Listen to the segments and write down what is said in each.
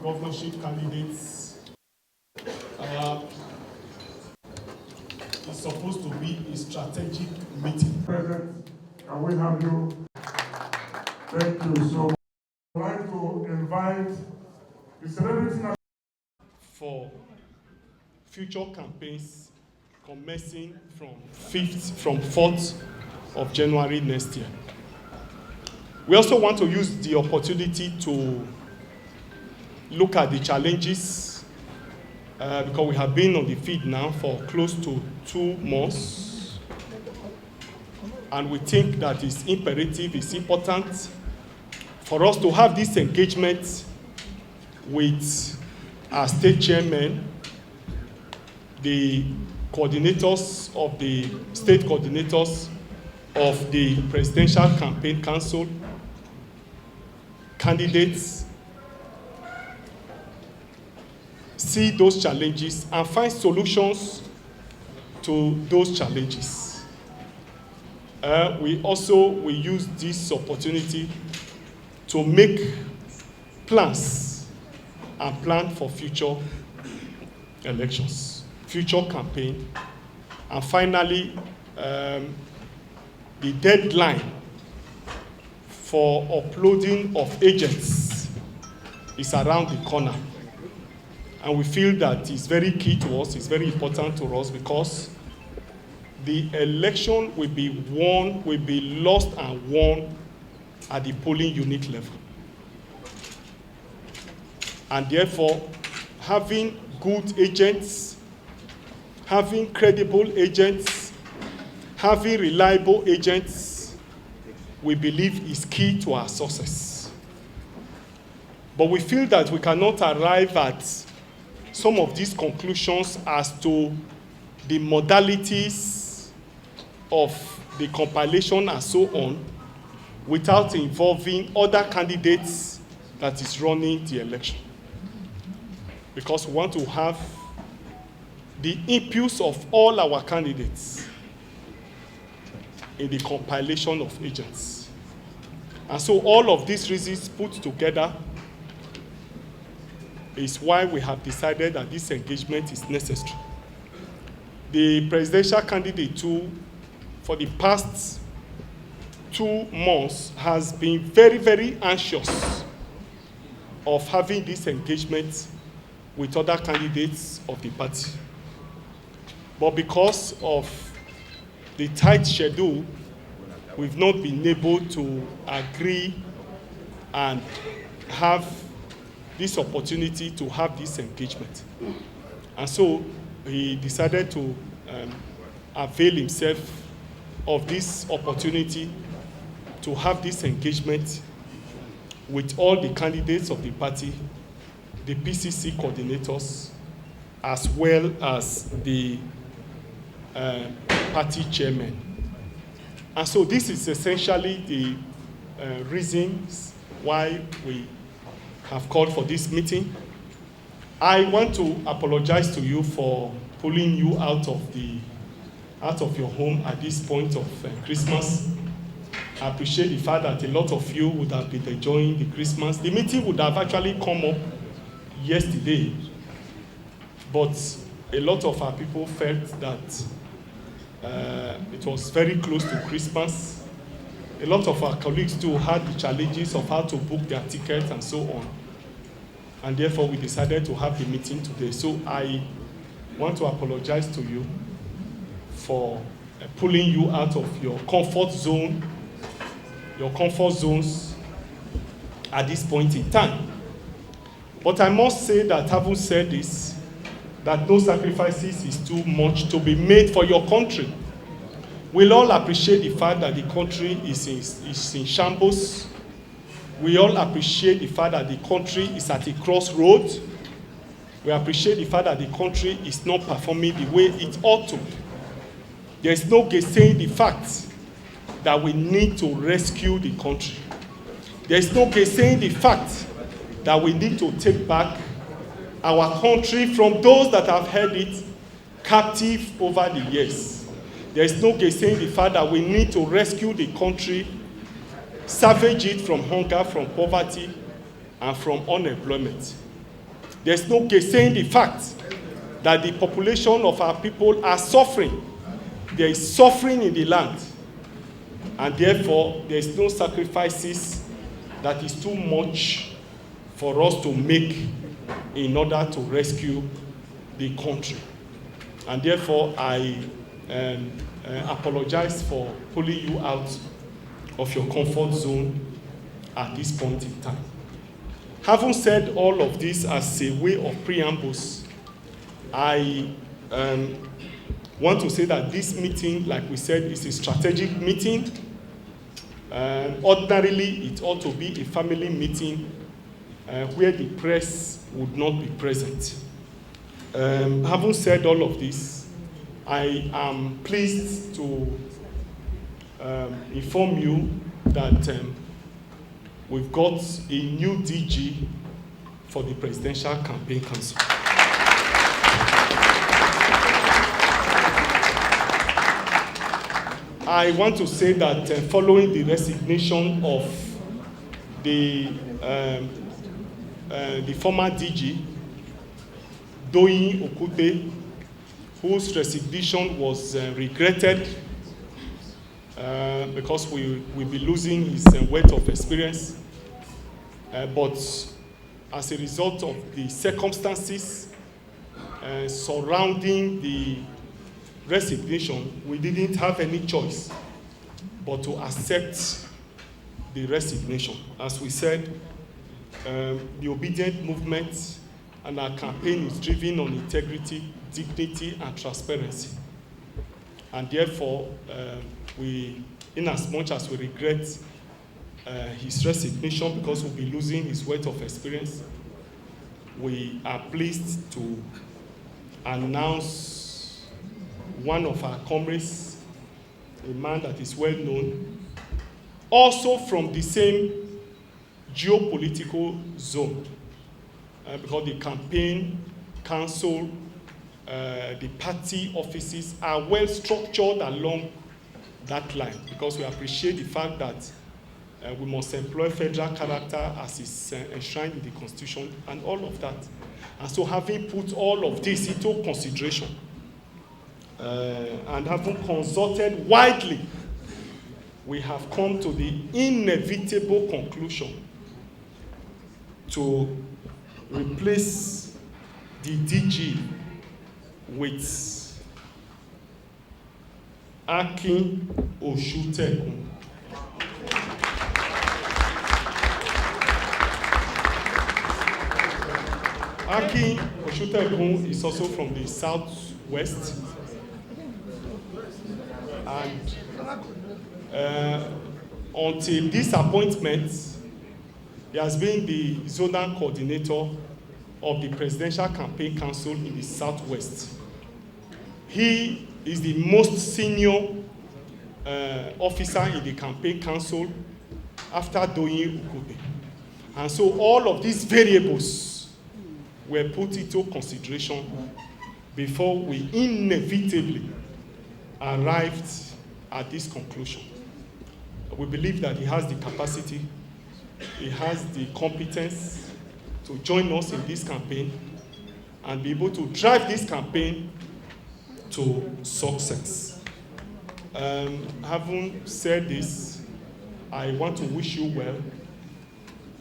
governorship candidates is supposed to be a strategic meeting. President, can we have you? Thank you so much. I'd like to invite the celebrity for future campaigns commencing from 4th of January next year. We also want to use the opportunity to look at the challenges because we have been on the field now for close to 2 months, and we think that it's imperative, it's important for us to have this engagement with our state chairmen, the coordinators of the state coordinators of the Presidential Campaign Council, candidates, see those challenges and find solutions to those challenges. We use this opportunity to make plans and plan for future elections, future campaign, and finally, the deadline for uploading of agents is around the corner. And we feel that it's very key to us, it's very important to us, because the election will be lost and won at the polling unit level. And therefore, having good agents, having credible agents, having reliable agents, we believe is key to our success. But we feel that we cannot arrive at some of these conclusions as to the modalities of the compilation and so on without involving other candidates that is running the election. Because we want to have the impulse of all our candidates in the compilation of agents. And so all of these reasons put together is why we have decided that this engagement is necessary. The presidential candidate too, for the past 2 months, has been very, very anxious of having this engagement with other candidates of the party. But because of the tight schedule, we've not been able to agree and have this opportunity to have this engagement. And so he decided to avail himself of this opportunity to have this engagement with all the candidates of the party, the PCC coordinators, as well as the party chairman. And so this is essentially the reasons why we have called for this meeting. I want to apologize to you for pulling you out of your home at this point of Christmas. I appreciate the fact that a lot of you would have been enjoying the Christmas. The meeting would have actually come up yesterday, but a lot of our people felt that it was very close to Christmas. A lot of our colleagues too had the challenges of how to book their tickets and so on. And therefore, we decided to have the meeting today. So I want to apologize to you for pulling you out of your comfort zone, your comfort zones at this point in time. But I must say that, having said this, that no sacrifices is too much to be made for your country. We'll all appreciate the fact that the country is in shambles. We all appreciate the fact that the country is at a crossroads. We appreciate the fact that the country is not performing the way it ought to. There is no gainsaying the fact that we need to rescue the country. There is no gainsaying the fact that we need to take back our country from those that have held it captive over the years. There is no gainsaying the fact that we need to rescue the country, salvage it from hunger, from poverty, and from unemployment. There's no saying the fact that the population of our people are suffering. There is suffering in the land. And therefore, there is no sacrifices that is too much for us to make in order to rescue the country. And therefore, I apologize for pulling you out of your comfort zone at this point in time. Having said all of this as a way of preambles, I want to say that this meeting, like we said, is a strategic meeting. Ordinarily, it ought to be a family meeting where the press would not be present. Having said all of this, I am pleased to inform you that we've got a new DG for the Presidential Campaign Council. I want to say that following the resignation of the former DG, Doyin Okupe, whose resignation was regretted because we'll be losing his wealth of experience. But as a result of the circumstances surrounding the resignation, we didn't have any choice but to accept the resignation. As we said, the obedient movement and our campaign is driven on integrity, dignity, and transparency. And therefore, we, in as much as we regret his resignation because we'll be losing his wealth of experience, we are pleased to announce one of our comrades, a man that is well known, also from the same geopolitical zone, because the campaign council, the party offices are well structured along that line, because we appreciate the fact that we must employ federal character as is enshrined in the Constitution and all of that. And so having put all of this into consideration, and having consulted widely, we have come to the inevitable conclusion to replace the DG with Akin Osuntokun. Akin Osuntokun is also from the Southwest. And until this appointment, he has been the zonal coordinator of the Presidential Campaign Council in the Southwest. He is the most senior officer in the campaign council after Doyin Okupe. And so all of these variables were put into consideration before we inevitably arrived at this conclusion. We believe that he has the capacity, he has the competence to join us in this campaign and be able to drive this campaign to success. Having said this, I want to wish you well.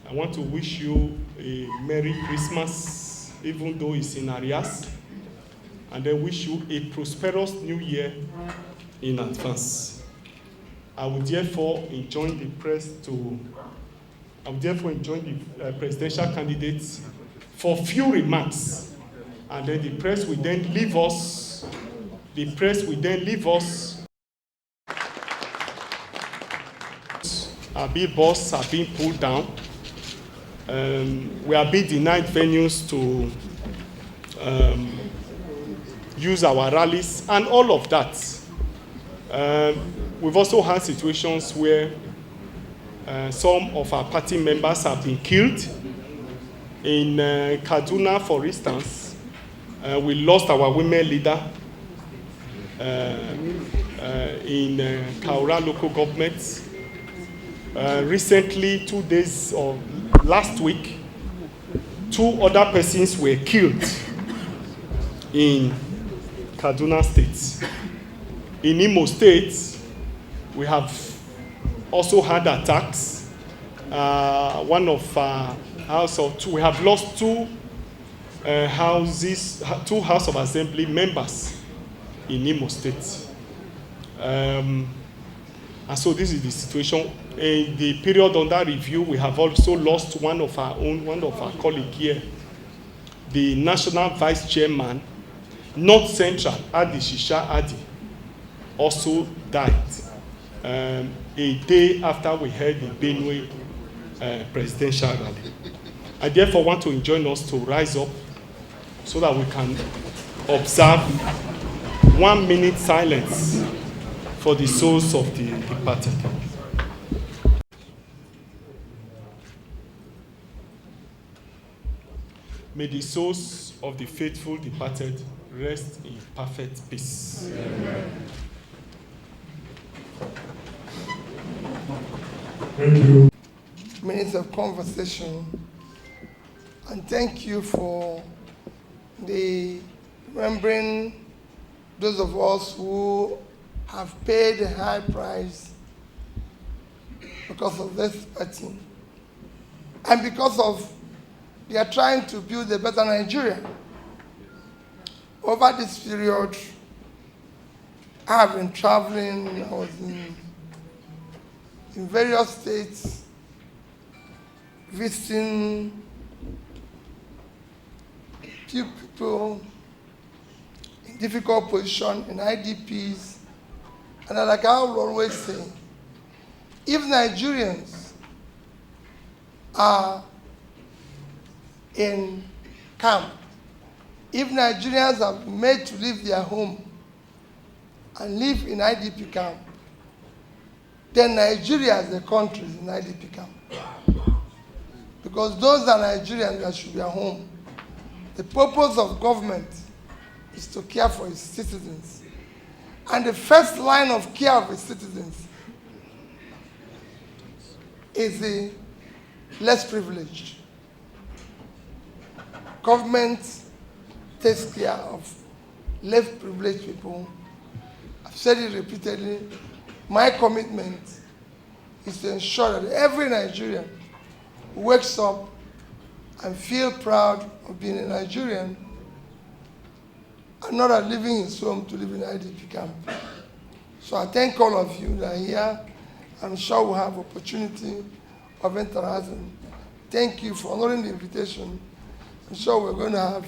I want to wish you a Merry Christmas, even though it's in arrears, and then wish you a prosperous New Year in advance. I would therefore enjoin the presidential candidates for few remarks, and then the press will then leave us. Our billboards are being pulled down. We are being denied venues to use our rallies and all of that. We've also had situations where some of our party members have been killed. In Kaduna, for instance, we lost our women leader in Kaura local government. Recently, 2 days or last week, 2 other persons were killed in Kaduna State. In Imo State, we have also had attacks. One of house of 2, we have lost 2 House of Assembly members in Imo State. And so this is the situation. In the period under review, we have also lost one of our colleagues here, the National Vice Chairman, North Central, Adi Shisha Adi, also died a day after we held the Benue presidential rally. I therefore want to join us to rise up so that we can observe 1 minute silence for the souls of the departed. May the souls of the faithful departed rest in perfect peace. Amen. Thank you. Minutes of conversation, and thank you for remembering those of us who have paid a high price because of this party, and because of they are trying to build a better Nigeria. Over this period, I have been traveling. I was in various states, visiting few people in difficult position, in IDPs. And like I will always say, if Nigerians are in camp, if Nigerians are made to leave their home and live in IDP camp, then Nigeria as a country is in IDP camp. Because those are Nigerians that should be at home. The purpose of government is to care for its citizens. And the first line of care of its citizens is the less privileged. Government takes care of less privileged people. I've said it repeatedly. My commitment is to ensure that every Nigerian who wakes up and feels proud of being a Nigerian and not living in home to live in IDP camp. So I thank all of you that are here. I'm sure we'll have opportunity of interaction. Thank you for honoring the invitation. I'm sure we're going to have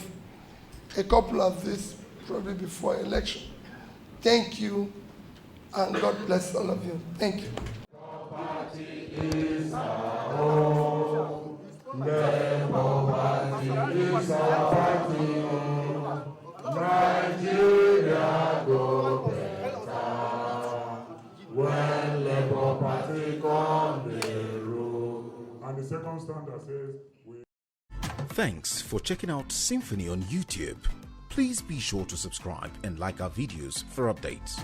a couple of this probably before election. Thank you, and God bless all of you. Thank you. Poverty is our home. Poverty is our party. Nigeria go better when Labour Party come the rule. And the second standard says, Thanks for checking out SYMFONI on YouTube. Please be sure to subscribe and like our videos for updates.